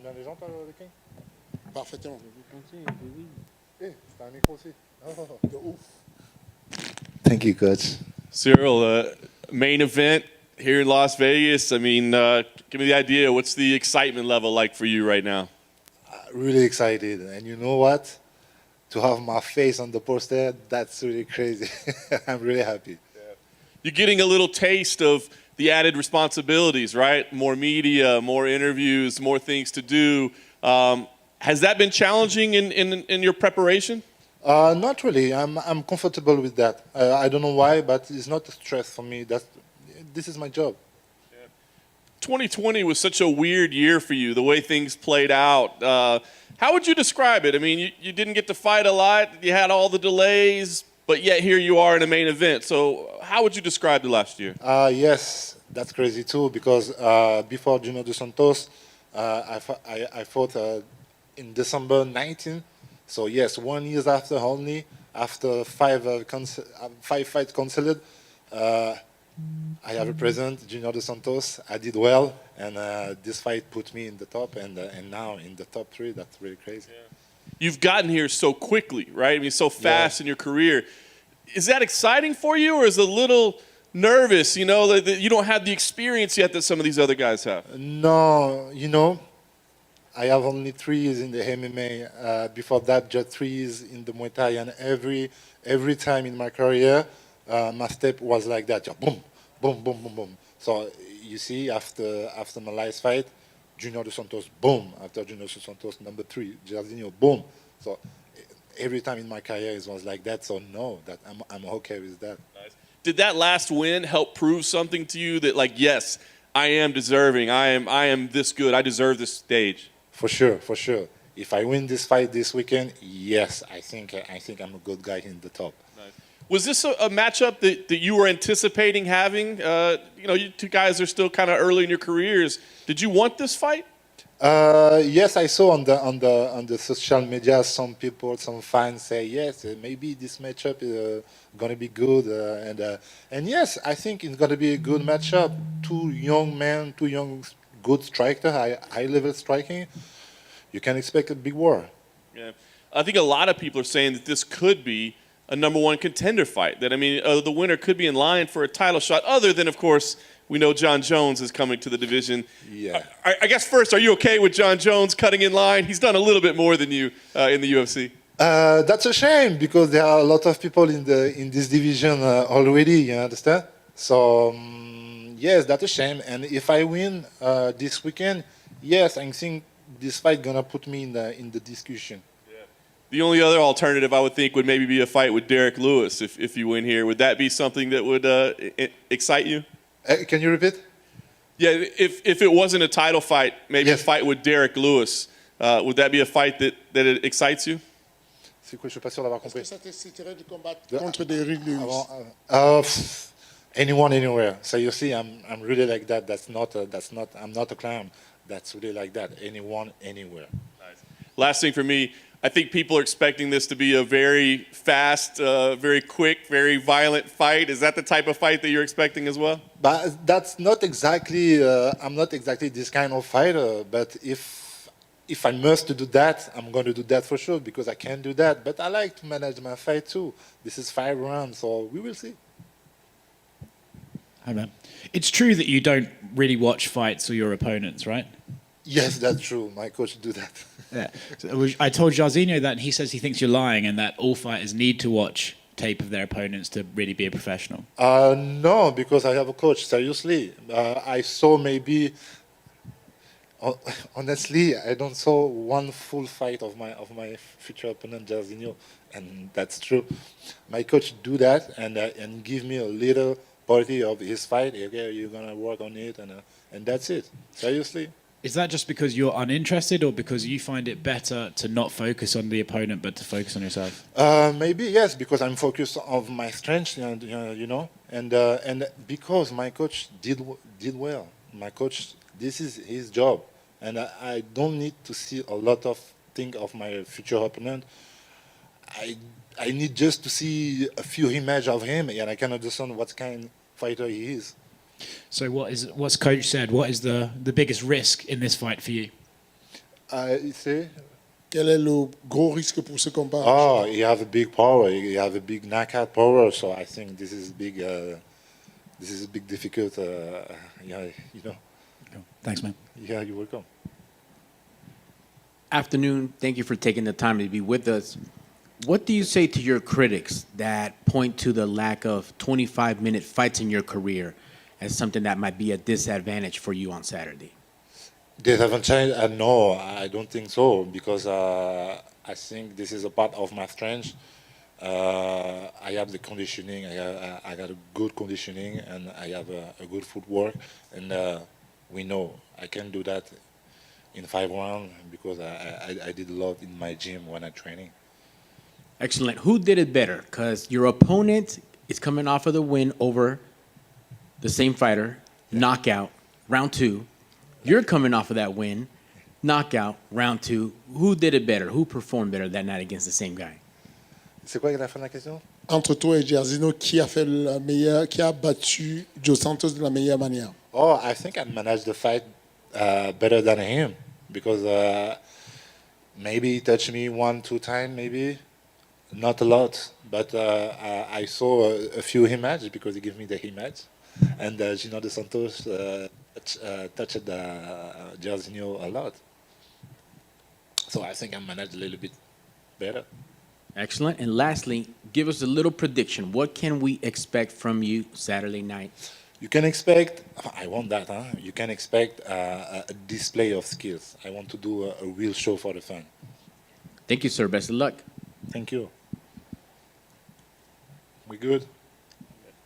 bien les gens, toi, le King? Parfaitement. Eh, c'est un micro aussi. Oh, de ouf. Thank you, Coach. Ciryl, main event here in Las Vegas. I mean, give me the idea. What's the excitement level like for you right now? Really excited. And you know what? To have my face on the poster, that's really crazy. I'm really happy. You're getting a little taste of the added responsibilities, right? More media, more interviews, more things to do. Has that been challenging in your preparation? Not really. I'm comfortable with that. I don't know why, but it's not a stress for me. This is my job. 2020 was such a weird year for you, the way things played out. How would you describe it? I mean, you didn't get to fight a lot. You had all the delays, but yet here you are in a main event. So how would you describe the last year? Yes, that's crazy too, because before Junior Dos Santos, I fought in December 19. So yes, 1 year after only, after five fights canceled, I have a present, Junior Dos Santos. I did well, and this fight put me in the top, and now in the top 3. That's really crazy. Yeah. You've gotten here so quickly, right? I mean, so fast in your career. Is that exciting for you, or is it a little nervous, you know, that you don't have the experience yet that some of these other guys have? No, you know, I have only 3 years in the MMA. Before that, just 3 years in the Muay Thai, and every time in my career, my step was like that, boom, boom, boom, boom, boom. So you see, after my last fight, Junior Dos Santos, boom. After Junior Dos Santos, number 3, Jairzihnho, boom. So every time in my career it was like that. So no, that I'm okay with that. Nice. Did that last win help prove something to you that, like, yes, I am deserving. I am this good. I deserve this stage. For sure, for sure. If I win this fight this weekend, yes, I think I'm a good guy in the top. Nice. Was this a matchup that you were anticipating having? You know, you two guys are still kind of early in your careers. Did you want this fight? Yes, I saw on the social media some people, some fans say yes, maybe this matchup is gonna be good, and yes, I think it's gonna be a good matchup. 2 young men, 2 young good striker, high level striking. You can expect a big war. Yeah, I think a lot of people are saying that this could be a #1 contender fight. That, I mean, the winner could be in line for a title shot. Other than, of course, we know John Jones is coming to the division. Yeah. I guess first, are you okay with John Jones cutting in line? He's done a little bit more than you in the UFC. That's a shame, because there are a lot of people in this division already. You understand? So yes, that's a shame. And if I win this weekend, yes, I think this fight gonna put me in the discussion. The only other alternative I would think would maybe be a fight with Derek Lewis if you win here. Would that be something that would excite you? Can you repeat? Yeah, if it wasn't a title fight, maybe Yes. a fight with Derek Lewis, would that be a fight that it excites you? C'est quoi? Je suis pas sûr d'avoir Est-ce que compris. ça t'exciterait de combattre contre des Lewis? Anyone, anywhere. Seriously, I'm really like that. I'm not a clown. That's really like that. Anyone, anywhere. Nice. Last thing for me, I think people are expecting this to be a very fast, very quick, very violent fight. Is that the type of fight that you're expecting as well? But that's not exactly. I'm not exactly this kind of fighter. But if I must do that, I'm going to do that for sure, because I can do that. But I like to manage my fight too. This is 5 rounds, so we will see. Hi, man. It's true that you don't really watch fights or your opponents, right? Yes, that's true. My coach do that. Yeah. So I told Jairzihnho that, and he says he thinks you're lying, and that all fighters need to watch tape of their opponents to really be a professional. No, because I have a coach. Seriously, I saw maybe. Honestly, I don't saw one full fight of my future opponent Jairzihnho, and that's true. My coach do that and give me a little party of his fight. Okay, you're gonna work on it, and that's it. Seriously. Is that just because you're uninterested, or because you find it better to not focus on the opponent but to focus on yourself? Maybe yes, because I'm focused on my strengths, you know, and because my coach did well. My coach, this is his job, and I don't need to see a lot of things of my future opponent. I need just to see a few images of him, and I can understand what kind of fighter he is. So what's coach said? What is the biggest risk in this fight for you? You see? Quel est le gros risque pour ce combat? Oh, he has a big power. He has a big knockout power. So I think this is big. This is a big difficult. Yeah, you know. Thanks, man. Yeah, you're welcome. Afternoon. Thank you for taking the time to be with us. What do you say to your critics that point to the lack of 25-minute fights in your career as something that might be a disadvantage for you on Saturday? Disadvantage? No, I don't think so because I think this is a part of my strength. I have the conditioning. I got a good conditioning, and I have a good footwork, and we know I can do that in 5 rounds because I did a lot in my gym when I'm training. Excellent. Who did it better? Because your opponent is coming off of the win over the same fighter, knockout, round 2. You're coming off of that win, knockout, round 2. Who did it better? Who performed better that night against the same guy? C'est quoi la fin de la question? Entre toi et Jairzihnho, qui a battu Joe Santos de la meilleure manière? Oh, I think I managed the fight better than him because maybe he touched me 1-2 times, maybe not a lot, but I saw a few images because he gave me the image, and Gino de Santos touched Jairzihnho a lot, so I think I managed a little bit better. Excellent. And lastly, give us a little prediction. What can we expect from you Saturday night? You can expect, I want that, huh? You can expect a display of skills. I want to do a real show for the fan. Thank you, sir. Best of luck. Thank you. We good?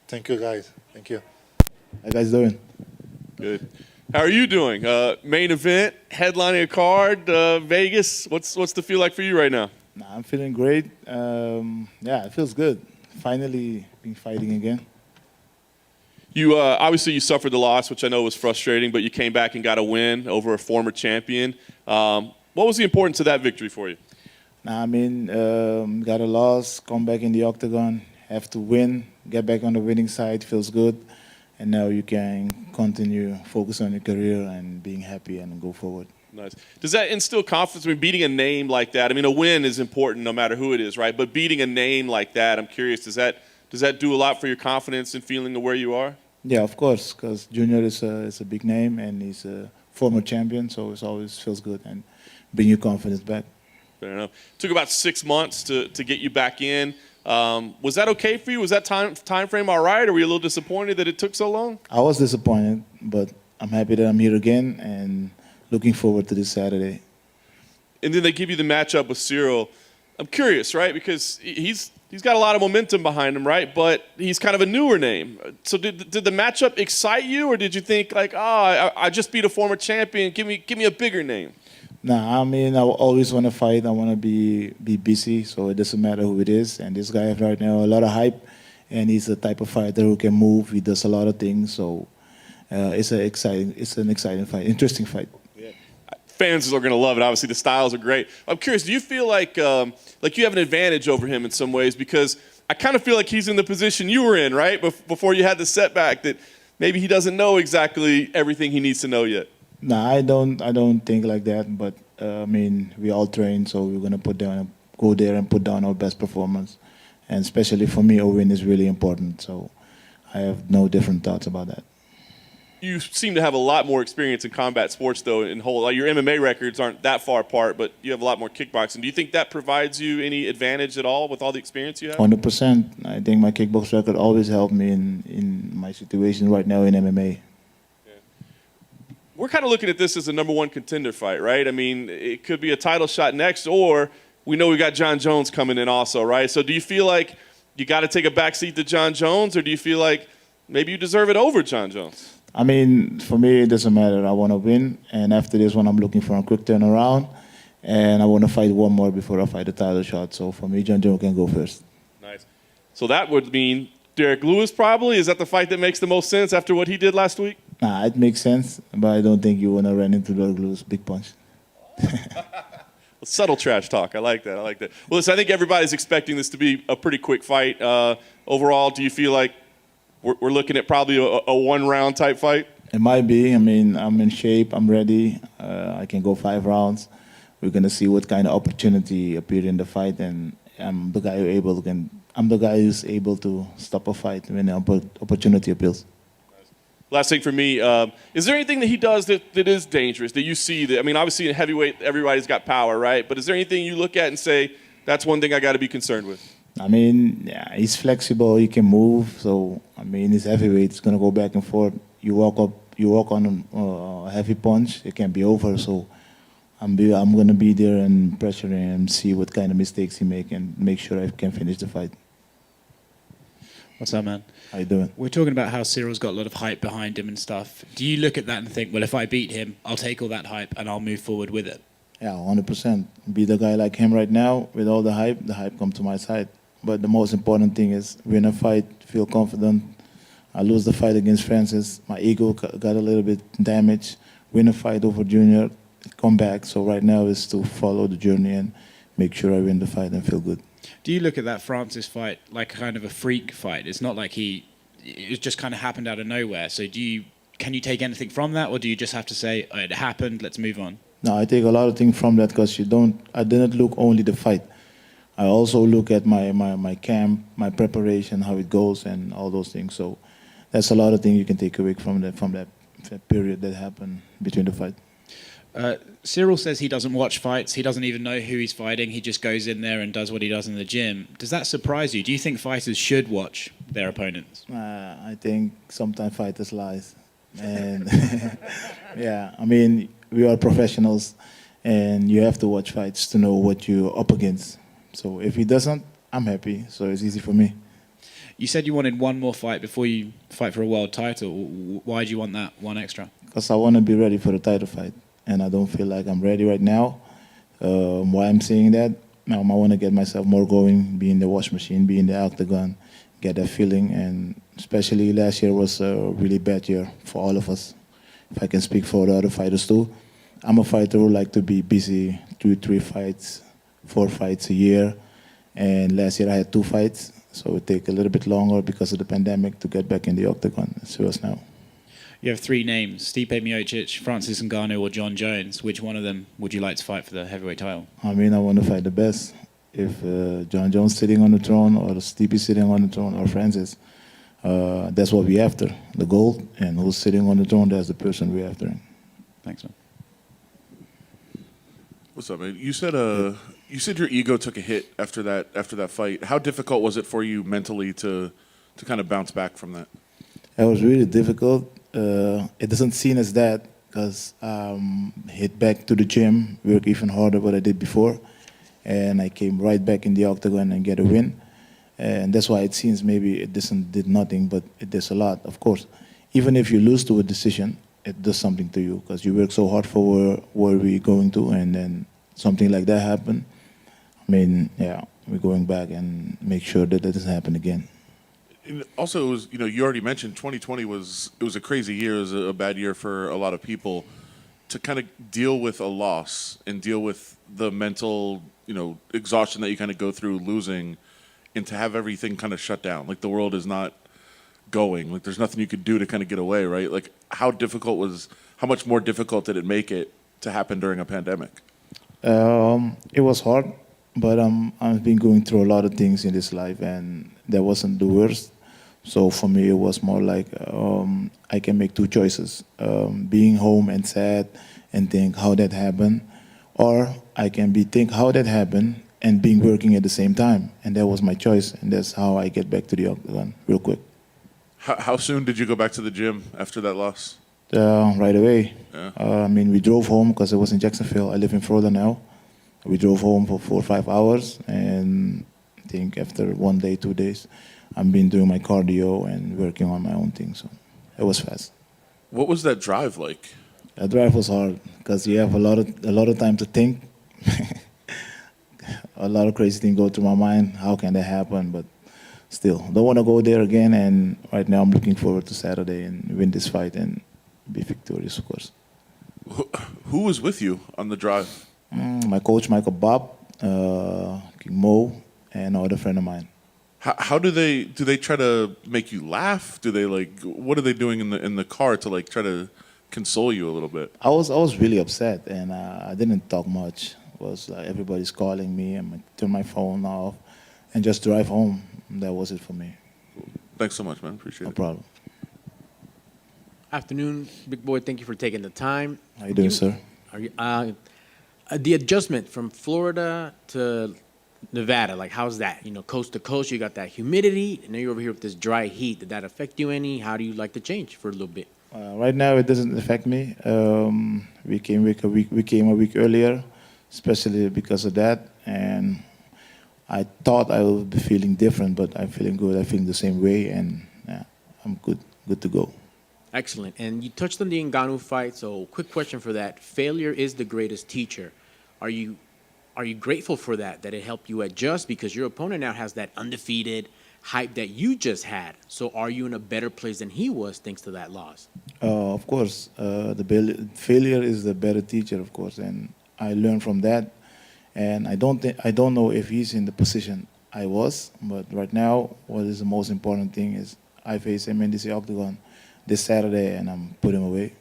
Thank you, guys. Thank you. How you guys doing? Good. How are you doing? Main event, headlining a card, Vegas. What's the feel like for you right now? Nah, I'm feeling great. Yeah, it feels good. Finally been fighting again. You obviously you suffered the loss, which I know was frustrating, but you came back and got a win over a former champion. What was the importance of that victory for you? Nah, I mean, got a loss, come back in the octagon, have to win, get back on the winning side, feels good. And now you can continue, focus on your career and being happy and go forward. Nice. Does that instill confidence? I mean, beating a name like that, I mean, a win is important no matter who it is, right? But beating a name like that, I'm curious, does that do a lot for your confidence and feeling of where you are? Yeah, of course, because Junior is a big name and he's a former champion, so it always feels good and bring your confidence back. Fair enough. Took about 6 months to get you back in. Was that okay for you? Was that time frame all right, or were you a little disappointed that it took so long? I was disappointed, but I'm happy that I'm here again and looking forward to this Saturday. And then they give you the matchup with Ciryl. I'm curious, right? Because he's got a lot of momentum behind him, right? But he's kind of a newer name. So did the matchup excite you, or did you think like, I just beat a former champion, give me a bigger name? Nah, I mean, I always want to fight. I want to be busy, so it doesn't matter who it is. And this guy has right now a lot of hype, and he's the type of fighter who can move. He does a lot of things, so it's an exciting fight, interesting fight. Yeah. Fans are going to love it. Obviously, the styles are great. I'm curious, do you feel like you have an advantage over him in some ways? Because I kind of feel like he's in the position you were in, right, before you had the setback, that maybe he doesn't know exactly everything he needs to know yet. No, I don't think like that. But I mean, we all train, so we're gonna go there and put down our best performance. And especially for me, a win is really important. So I have no different thoughts about that. You seem to have a lot more experience in combat sports, though. Like your MMA records aren't that far apart, but you have a lot more kickboxing. Do you think that provides you any advantage at all with all the experience you have? 100%. I think my kickbox record always helped me in my situation right now in MMA. We're kind of looking at this as a #1 contender fight, right? I mean, it could be a title shot next, or we know we got John Jones coming in also, right? So do you feel like you got to take a backseat to John Jones, or do you feel like maybe you deserve it over John Jones? I mean, for me, it doesn't matter. I want to win, and after this one, I'm looking for a quick turnaround, and I want to fight one more before I fight the title shot. So for me, John Jones can go first. Nice. So that would mean Derek Lewis probably? Is that the fight that makes the most sense after what he did last week? Nah, it makes sense, but I don't think you want to run into Derek Lewis big punch. Subtle trash talk. I like that. Well, listen, I think everybody's expecting this to be a pretty quick fight. Overall, do you feel like we're looking at probably a one-round type fight? It might be. I mean, I'm in shape. I'm ready. I can go 5 rounds. we're gonna see what kind of opportunity appeared in the fight, and I'm the guy who's able to stop a fight when the opportunity appears. Last thing for me, is there anything that he does that is dangerous that you see? That I mean, obviously in heavyweight, everybody's got power, right? But is there anything you look at and say, that's one thing I got to be concerned with? I mean, yeah, he's flexible. He can move. So I mean, he's heavyweight. It's gonna go back and forth. You walk on a heavy punch, it can be over. So I'm gonna be there and pressure him, see what kind of mistakes he make, and make sure I can finish the fight. What's up, man? How you doing? We're talking about how Cyryl's got a lot of hype behind him and stuff. Do you look at that and think, well, if I beat him, I'll take all that hype and I'll move forward with it? Yeah, 100%. Be the guy like him right now with all the hype comes to my side. But the most important thing is win a fight, feel confident. I lose the fight against Francis. My ego got a little bit damaged. Win a fight over Junior, come back. So right now is to follow the journey and make sure I win the fight and feel good. Do you look at that Francis fight like kind of a freak fight? It's not like it just kind of happened out of nowhere. So can you take anything from that, or do you just have to say, oh, it happened, let's move on? No, I take a lot of things from that because I didn't look only the fight. I also look at my camp, my preparation, how it goes, and all those things. So that's a lot of things you can take away from that period that happened between the fight. Ciryl says he doesn't watch fights. He doesn't even know who he's fighting. He just goes in there and does what he does in the gym. Does that surprise you? Do you think fighters should watch their opponents? I think sometimes fighters lies. And yeah, I mean, we are professionals and you have to watch fights to know what you're up against. So if he doesn't, I'm happy. So it's easy for me. You said you wanted one more fight before you fight for a world title. Why do you want that one extra? Because I want to be ready for the title fight. And I don't feel like I'm ready right now. Why I'm saying that? I want to get myself more going, be in the wash machine, be in the octagon, get that feeling. And especially last year was a really bad year for all of us. If I can speak for the other fighters too. I'm a fighter who like to be busy, 2-3 fights, 4 fights a year. And last year I had 2 fights. So it take a little bit longer because of the pandemic to get back in the octagon. So it's now. You have 3 names, Stipe Miocic, Francis Ngannou, or John Jones. Which one of them would you like to fight for the heavyweight title? I mean, I want to fight the best. If John Jones sitting on the throne, or Stipe sitting on the throne, or Francis, that's what we're after, the gold. And who's sitting on the throne, that's the person we're after. Thanks, man. What's up, man? You said your ego took a hit after that fight. How difficult was it for you mentally to kind of bounce back from that? It was really difficult. It doesn't seem as that because hit back to the gym, work even harder what I did before, and I came right back in the octagon and get a win. And that's why it seems maybe it did nothing, but it does a lot, of course. Even if you lose to a decision, it does something to you because you work so hard for where we're going to, and then something like that happened. I mean, yeah, we're going back and make sure that doesn't happen again. And also, it was, you already mentioned 2020 was a crazy year. It was a bad year for a lot of people. To kind of deal with a loss and deal with the mental, exhaustion that you kind of go through losing, and to have everything kind of shut down, like the world is not going, like there's nothing you could do to kind of get away, right? Like how much more difficult did it make it to happen during a pandemic? It was hard, but I've been going through a lot of things in this life, and that wasn't the worst. So for me, it was more like I can make 2 choices: being home and sad and think how that happened, or I can think how that happened and being working at the same time. And that was my choice, and that's how I get back to the octagon real quick. How soon did you go back to the gym after that loss? Right away. Yeah. I mean, we drove home because I was in Jacksonville. I live in Florida now. We drove home for 4 or 5 hours, and I think after 1 day, 2 days, I've been doing my cardio and working on my own thing. So it was fast. What was that drive like? That drive was hard because you have a lot of time to think. A lot of crazy things go through my mind. How can that happen? But still, don't want to go there again. And right now, I'm looking forward to Saturday and win this fight and be victorious, of course. Who was with you on the drive? My coach, Michael Bob, King Mo, and another friend of mine. How do they try to make you laugh? Do they what are they doing in the car to try to console you a little bit? I was really upset, and I didn't talk much because everybody's calling me. I'm gonna turn my phone off and just drive home. That was it for me. Thanks so much, man. Appreciate No it. problem. Afternoon, big boy. Thank you for taking the time. How you doing, sir? Are you, the adjustment from Florida to Nevada, like how's that? You know, coast to coast, you got that humidity, and then you're over here with this dry heat. Did that affect you any? How do you like the change for a little bit? Right now, it doesn't affect me. We came a week earlier, especially because of that. And I thought I would be feeling different, but I'm feeling good. I feel the same way, and yeah, I'm good to go. Excellent. And you touched on the Ngannou fight, so quick question for that. Failure is the greatest teacher. Are you grateful for that it helped you adjust? Because your opponent now has that undefeated hype that you just had. So are you in a better place than he was thanks to that loss? Of course, failure is the better teacher, of course, and I learned from that. And I don't know if he's in the position I was, but right now, what is the most important thing is I face him in this octagon this Saturday, and I'm put him away.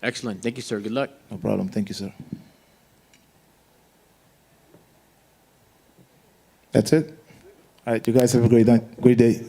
Excellent. Thank you, sir. Good luck. No problem. Thank you, sir. That's it. All right, you guys have a great night, great day.